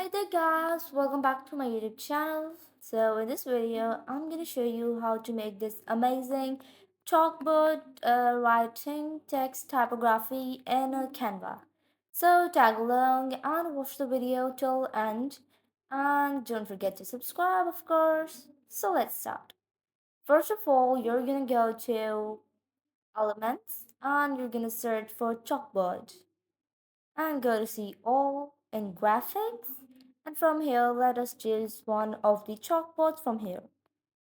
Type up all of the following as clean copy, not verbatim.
Hey there guys, welcome back to my YouTube channel. So in this video, I'm gonna show you how to make this amazing chalkboard writing text typography in Canva. So tag along and watch the video till end and don't forget to subscribe of course. So let's start. First of all, you're gonna go to elements and you're gonna search for chalkboard and go to see all in graphics, and from here let us choose one of the chalkboards from here.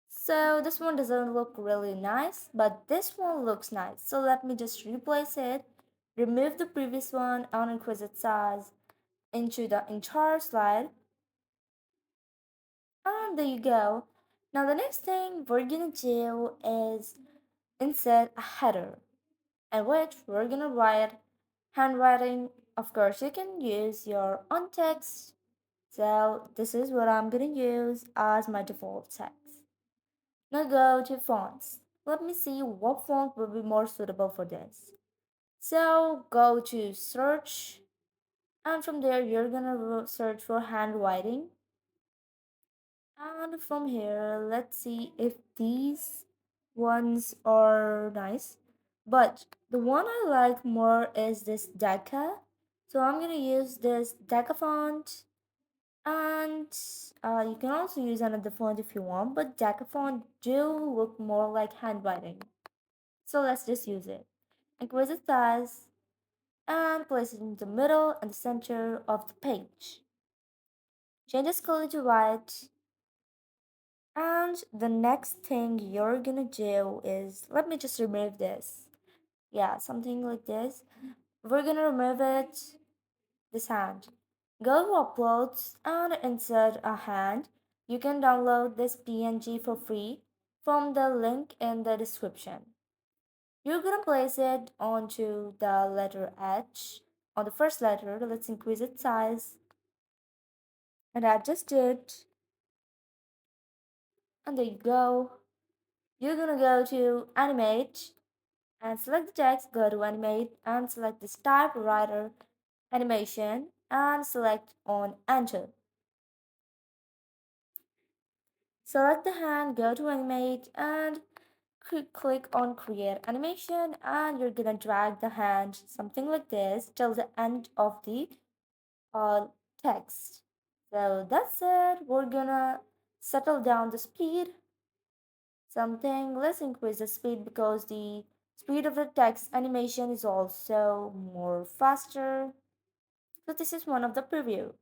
So this one doesn't look really nice, but this one looks nice, so let me just replace it, remove the previous one and increase its size into the entire slide, and there you go. Now the next thing we're gonna do is insert a header in which we're gonna write handwriting. Of course you can use your own text. So this is what I'm gonna use as my default text. Now go to fonts. Let me see what font will be more suitable for this. So go to search, and from there you're gonna search for handwriting. And from here, let's see if these ones are nice. But the one I like more is this Deca. So I'm gonna use this Deca font, and you can also use another font if you want, but Deca font do look more like handwriting. So let's just use it. Increase its size and place it in the middle and the center of the page. Change the color to white. And the next thing you're gonna do is, let me just remove this. Yeah, something like this. We're gonna remove it, this hand. Go to uploads and insert a hand. You can download this PNG for free from the link in the description. You're gonna place it onto the letter H. On the first letter, let's increase its size and adjust it. And there you go. You're gonna go to animate and select the text, go to animate and select this typewriter animation and select on enter. Select the hand, go to animate and click on create animation, and you're gonna drag the hand something like this till the end of the uh, text. So that's it. We're gonna settle down the speed something. Let's increase the speed because the speed of the text animation is also more faster. So this is one of the preview.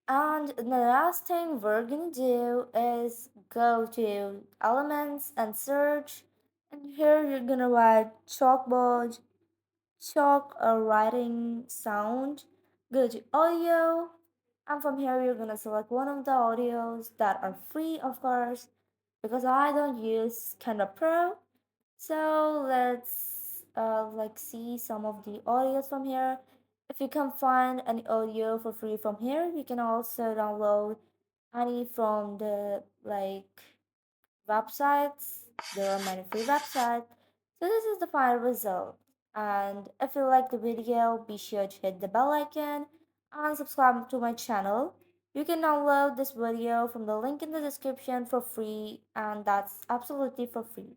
And the last thing we're gonna do is go to elements and search, and here you're gonna write chalkboard, chalk or writing sound. Go to audio, and from here you're gonna select one of the audios that are free, of course, because I don't use Canva Pro. So let's like see some of the audios from here. If you can find any audio for free from here, you can also download any from the like websites. There are many free websites. So this is the final result. And if you like the video, be sure to hit the bell icon and subscribe to my channel. You can download this video from the link in the description for free, and that's absolutely for free.